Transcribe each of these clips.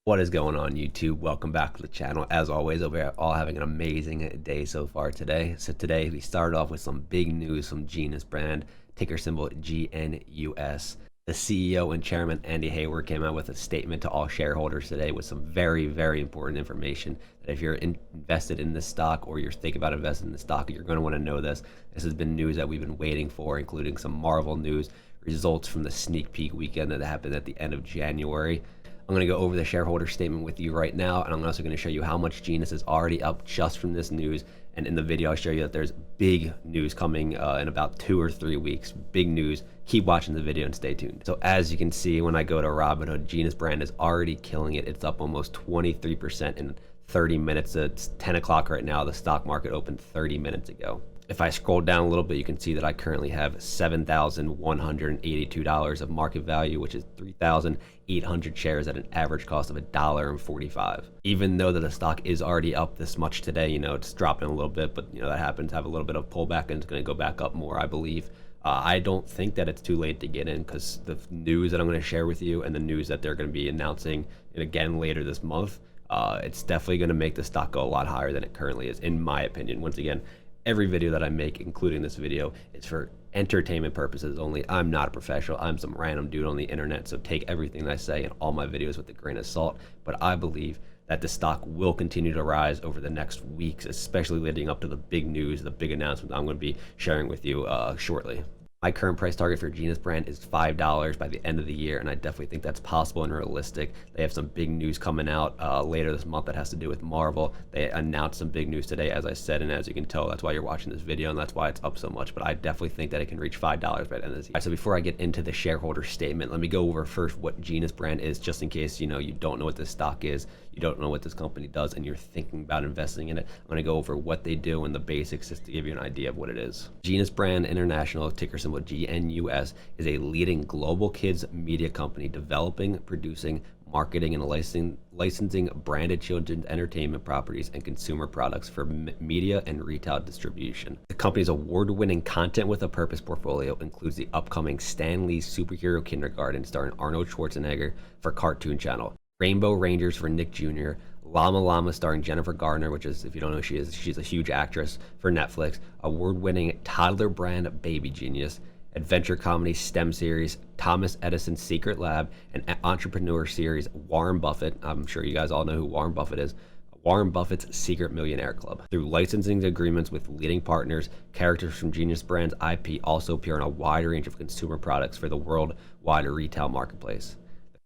What is going on, YouTube? Welcome back to the channel. As always, hope you're all having an amazing day so far today. So today we started off with some big news from Genius Brand, ticker symbol GNUS. The CEO and chairman Andy Hayward came out with a statement to all shareholders today with some very, very important information that if you're invested in this stock or you're thinking about investing in the stock, you're going to want to know this. This has been news that we've been waiting for, including some Marvel news, results from the sneak peek weekend that happened at the end of January. I'm going to go over the shareholder statement with you right now, and I'm also going to show you how much Genius is already up just from this news. And in the video, I'll show you that there's big news coming in about 2 or 3 weeks. Big news. Keep watching the video and stay tuned. So as you can see, when I go to Robinhood, Genius Brand is already killing it. It's up almost 23% in 30 minutes. It's 10 o'clock right now. The stock market opened 30 minutes ago. If I scroll down a little bit, you can see that I currently have $7,182 of market value, which is 3,800 shares at an average cost of $1.45. Even though that the stock is already up this much today, it's dropping a little bit, but that happens to have a little bit of pullback and it's going to go back up more, I believe. I don't think that it's too late to get in because the news that I'm going to share with you and the news that they're going to be announcing again later this month, it's definitely going to make the stock go a lot higher than it currently is, in my opinion. Once again, every video that I make, including this video, is for entertainment purposes only. I'm not a professional. I'm some random dude on the internet, so take everything that I say in all my videos with a grain of salt. But I believe that the stock will continue to rise over the next weeks, especially leading up to the big news, the big announcement I'm going to be sharing with you shortly. My current price target for Genius Brand is $5 by the end of the year, and I definitely think that's possible and realistic. They have some big news coming out later this month that has to do with Marvel. They announced some big news today, as I said, and as you can tell, that's why you're watching this video, and that's why it's up so much. But I definitely think that it can reach $5 by the end of this year. All right, so before I get into the shareholder statement, let me go over first what Genius Brand is, just in case you don't know what this stock is, you don't know what this company does, and you're thinking about investing in it. I'm going to go over what they do and the basics just to give you an idea of what it is. Genius Brand International, ticker symbol GNUS, is a leading global kids media company developing, producing, marketing, and licensing branded children's entertainment properties and consumer products for media and retail distribution. The company's award-winning Content with a Purpose portfolio includes the upcoming Stan Lee's Superhero Kindergarten starring Arnold Schwarzenegger for Cartoon Channel, Rainbow Rangers for Nick Jr., Llama Llama starring Jennifer Garner, which is, if you don't know who she is, she's a huge actress, for Netflix, award-winning toddler brand Baby Genius, adventure comedy STEM series Thomas Edison's Secret Lab, and entrepreneur series Warren Buffett. I'm sure you guys all know who Warren Buffett is. Warren Buffett's Secret Millionaire Club. Through licensing agreements with leading partners, characters from Genius Brand's IP also appear in a wide range of consumer products for the worldwide retail marketplace.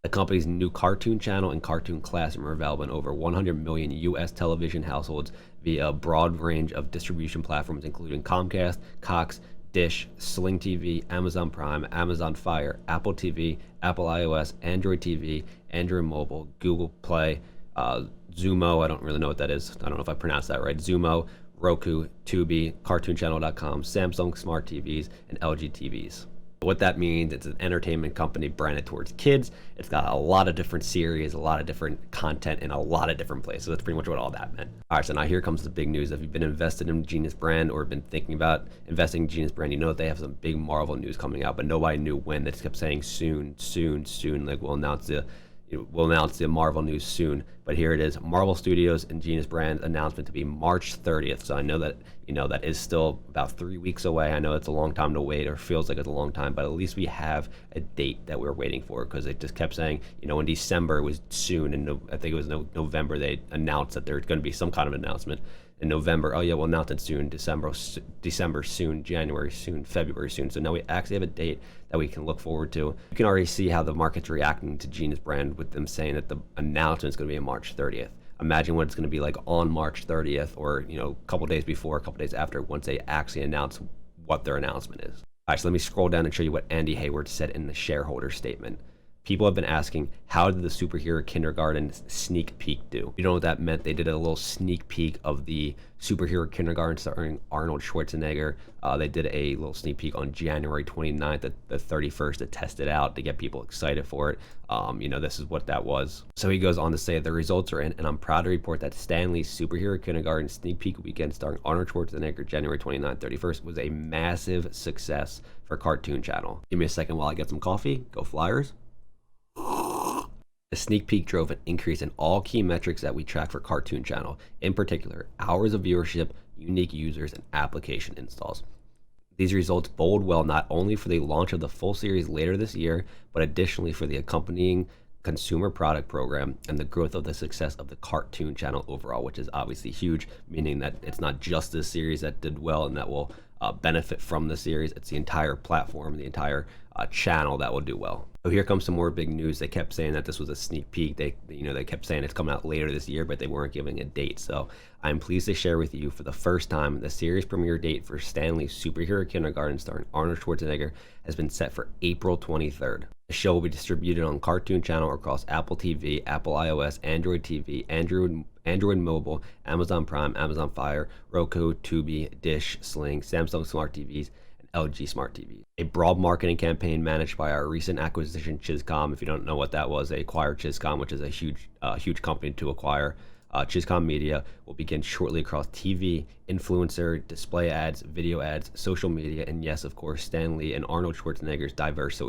The company's new Cartoon Channel and Cartoon Classroom are available in over 100 million U.S. television households via a broad range of distribution platforms including Comcast, Cox, Dish, Sling TV, Amazon Prime, Amazon Fire, Apple TV, Apple iOS, Android TV, Android Mobile, Google Play, Zumo, I don't really know what that is. I don't know if I pronounced that right. Zumo, Roku, Tubi, CartoonChannel.com, Samsung Smart TVs, and LG TVs. What that means, it's an entertainment company branded towards kids. It's got a lot of different series, a lot of different content in a lot of different places. That's pretty much what all that meant. All right, so now here comes the big news. If you've been invested in Genius Brand or been thinking about investing in Genius Brand, you know that they have some big Marvel news coming out, but nobody knew when. They just kept saying soon, soon, soon. Like we'll announce the Marvel news soon, but here it is. Marvel Studios and Genius Brand announcement to be March 30th. So I know that that is still about 3 weeks away. I know it's a long time to wait, or feels like it's a long time, but at least we have a date that we're waiting for, because they just kept saying, in December was soon, and I think it was November they announced that there's going to be some kind of announcement. In November, oh yeah, we'll announce it soon. December soon. January soon. February soon. So now we actually have a date that we can look forward to. You can already see how the market's reacting to Genius Brand with them saying that the announcement is going to be on March 30th. Imagine what it's going to be like on March 30th, or a couple days before, a couple days after, once they actually announce what their announcement is. All right, so let me scroll down and show you what Andy Hayward said in the shareholder statement. People have been asking, how did the Superhero Kindergarten sneak peek do? You know what that meant? They did a little sneak peek of the Superhero Kindergarten starring Arnold Schwarzenegger. They did a little sneak peek on January 29th at the 31st to test it out, to get people excited for it. This is what that was. So he goes on to say, the results are in, and I'm proud to report that Stan Lee's Superhero Kindergarten sneak peek weekend starring Arnold Schwarzenegger January 29th, 31st was a massive success for Cartoon Channel. Give me a second while I get some coffee. Go Flyers. The sneak peek drove an increase in all key metrics that we track for Cartoon Channel, in particular, hours of viewership, unique users, and application installs. These results bode well not only for the launch of the full series later this year, but additionally for the accompanying consumer product program and the growth of the success of the Cartoon Channel overall, which is obviously huge, meaning that it's not just this series that did well and that will benefit from the series. It's the entire platform, the entire channel that will do well. So here comes some more big news. They kept saying that this was a sneak peek. They kept saying it's coming out later this year, but they weren't giving a date. So I'm pleased to share with you for the first time the series premiere date for Stan Lee's Superhero Kindergarten starring Arnold Schwarzenegger has been set for April 23rd. The show will be distributed on Cartoon Channel across Apple TV, Apple iOS, Android TV, Android Mobile, Amazon Prime, Amazon Fire, Roku, Tubi, Dish, Sling, Samsung Smart TVs, and LG Smart TVs. A broad marketing campaign managed by our recent acquisition, Chizcom. If you don't know what that was, they acquired Chizcom, which is a huge company to acquire. Chizcom Media will begin shortly across TV, influencer, display ads, video ads, social media, and yes, of course, Stan Lee and Arnold Schwarzenegger's diverse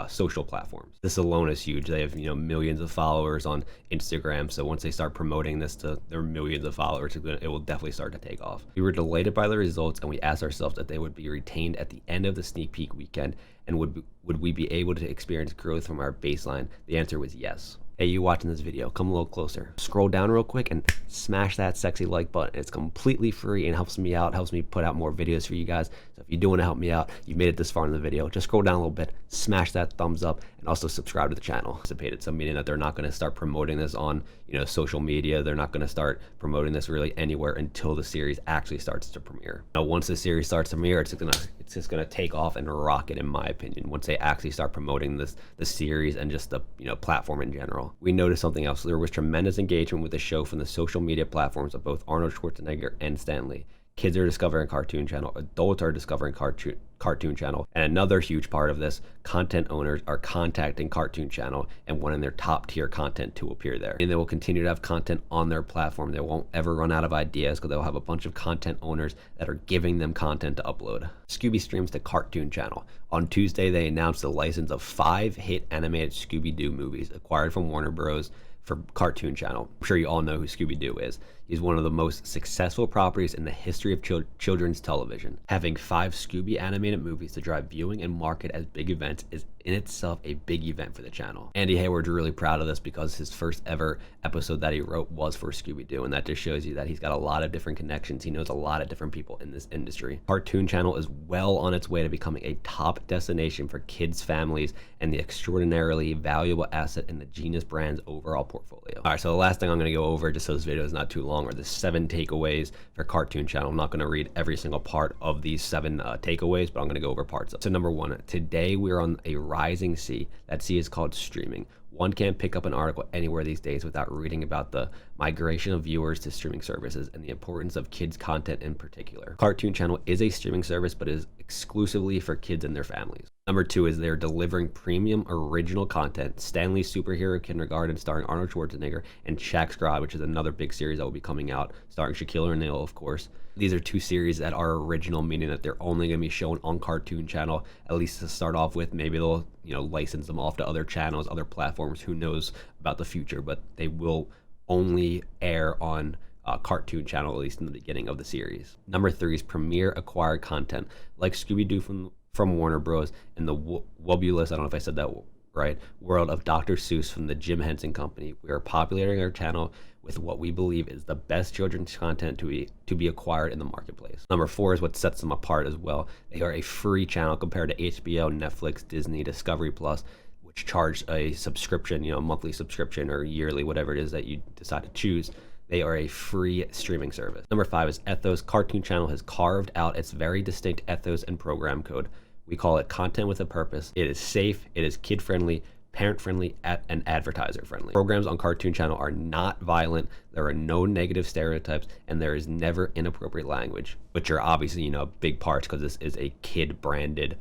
social platforms. This alone is huge. They have millions of followers on Instagram, so once they start promoting this to their millions of followers, it will definitely start to take off. We were delighted by the results, and we asked ourselves if they would be retained at the end of the sneak peek weekend, and would we be able to experience growth from our baseline? The answer was yes. Hey, you watching this video, come a little closer. Scroll down real quick and smash that sexy like button. It's completely free and helps me out, helps me put out more videos for you guys. So if you do want to help me out, you made it this far in the video, just scroll down a little bit, smash that thumbs up, and also subscribe to the channel. So meaning that they're not going to start promoting this on social media. They're not going to start promoting this really anywhere until the series actually starts to premiere. Now, once the series starts to premiere, it's just gonna take off and rocket, in my opinion, once they actually start promoting the series and just the platform in general. We noticed something else. There was tremendous engagement with the show from the social media platforms of both Arnold Schwarzenegger and Stan Lee. Kids are discovering Cartoon Channel, adults are discovering Cartoon Channel, and another huge part of this, content owners are contacting Cartoon Channel and wanting their top tier content to appear there. And they will continue to have content on their platform. They won't ever run out of ideas because they'll have a bunch of content owners that are giving them content to upload. Scooby streams to Cartoon Channel. On Tuesday, they announced the license of 5 hit animated Scooby-Doo movies acquired from Warner Bros. For Cartoon Channel. I'm sure you all know who Scooby-Doo is. He's one of the most successful properties in the history of children's television. Having 5 Scooby animated movies to drive viewing and market as big events is in itself a big event for the channel. Andy Hayward's really proud of this because his first ever episode that he wrote was for Scooby-Doo, and that just shows you that he's got a lot of different connections. He knows a lot of different people in this industry. Cartoon Channel is well on its way to becoming a top destination for kids, families, and the extraordinarily valuable asset in the Genius Brand's overall portfolio. All right, so the last thing I'm going to go over, just so this video is not too long, are the 7 takeaways for Cartoon Channel. I'm not going to read every single part of these 7 takeaways, but I'm going to go over parts of it. So number 1, today we're on a rising sea. That sea is called streaming. One can't pick up an article anywhere these days without reading about the migration of viewers to streaming services and the importance of kids content in particular. Cartoon Channel is a streaming service, but is exclusively for kids and their families. Number 2 is they're delivering premium original content. Stan Lee's Superhero Kindergarten starring Arnold Schwarzenegger and Shaq's Squad, which is another big series that will be coming out starring Shaquille O'Neal, of course. These are 2 series that are original, meaning that they're only going to be shown on Cartoon Channel, at least to start off with. Maybe they'll license them off to other channels, other platforms. Who knows about the future, but they will only air on Cartoon Channel, at least in the beginning of the series. Number 3 is premier acquired content like Scooby-Doo from Warner Bros. And the wobulous, I don't know if I said that right, world of Dr. Seuss from the Jim Henson Company. We are populating our channel with what we believe is the best children's content to be acquired in the marketplace. Number 4 is what sets them apart as well. They are a free channel compared to HBO, Netflix, Disney, Discovery Plus, which charge a subscription, monthly subscription or yearly, whatever it is that you decide to choose. They are a free streaming service. Number 5 is ethos. Cartoon Channel has carved out its very distinct ethos and program code. We call it content with a purpose. It is safe, it is kid-friendly, parent-friendly, and advertiser-friendly. Programs on Cartoon Channel are not violent, there are no negative stereotypes, and there is never inappropriate language, which are obviously, big parts because this is a kid-branded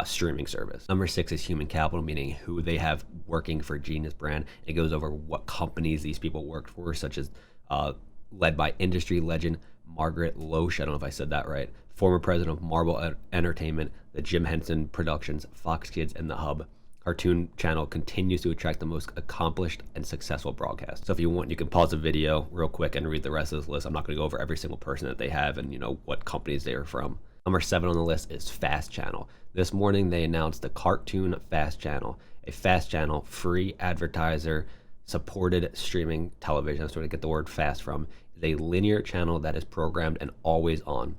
streaming service. Number 6 is human capital, meaning who they have working for Genius Brand. It goes over what companies these people worked for, such as led by industry legend Margaret Loesch, I don't know if I said that right, former president of Marvel Entertainment, the Jim Henson Productions, Fox Kids, and The Hub. Cartoon channel continues to attract the most accomplished and successful broadcasts. So if you want, you can pause the video real quick and read the rest of this list. I'm not going to go over every single person that they have and, you know, what companies they are from. Number 7 on the list is Fast Channel. This morning they announced the Cartoon Fast Channel, a fast channel, free advertiser supported streaming television. That's where to get the word fast from. Is a linear channel that is programmed and always on.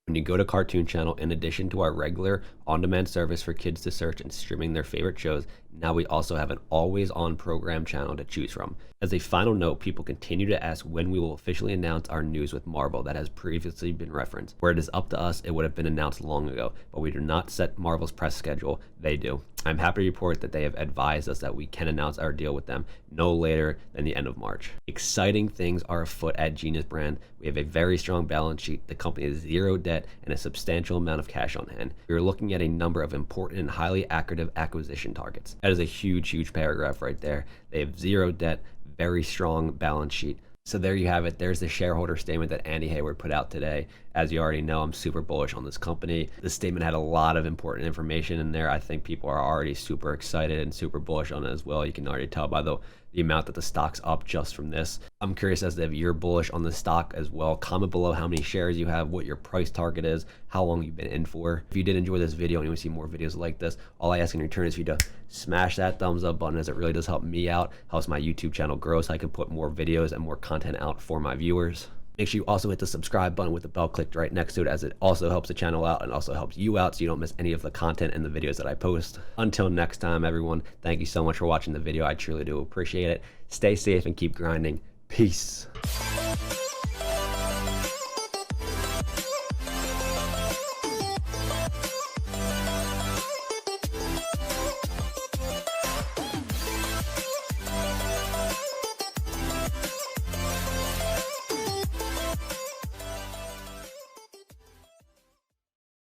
When you go to Cartoon Channel, in addition to our regular on-demand service for kids to search and streaming their favorite shows, now we also have an always-on program channel to choose from. As a final note, people continue to ask when we will officially announce our news with Marvel that has previously been referenced. Where it is up to us, it would have been announced long ago, but we do not set Marvel's press schedule, they do. I'm happy to report that they have advised us that we can announce our deal with them no later than the end of March. Exciting things are afoot at Genius Brand. We have a very strong balance sheet. The company has zero debt and a substantial amount of cash on hand. We are looking at a number of important and highly accretive acquisition targets. That is a huge paragraph right there. They have zero debt, very strong balance sheet. So there you have it. There's the shareholder statement that Andy Hayward put out today. As you already know, I'm super bullish on this company. This statement had a lot of important information in there. I think people are already super excited and super bullish on it as well. You can already tell by the amount that the stock's up just from this. I'm curious as to if you're bullish on the stock as well. Comment below how many shares you have, what your price target is, how long you've been in for. If you did enjoy this video and you want to see more videos like this, all I ask in return is for you to smash that thumbs up button, as it really does help me out, helps my YouTube channel grow so I can put more videos and more content out for my viewers. Make sure you also hit the subscribe button with the bell clicked right next to it, as it also helps the channel out and also helps you out so you don't miss any of the content and the videos that I post. Until next time, everyone, thank you so much for watching the video. I truly do appreciate it. Stay safe and keep grinding. Peace.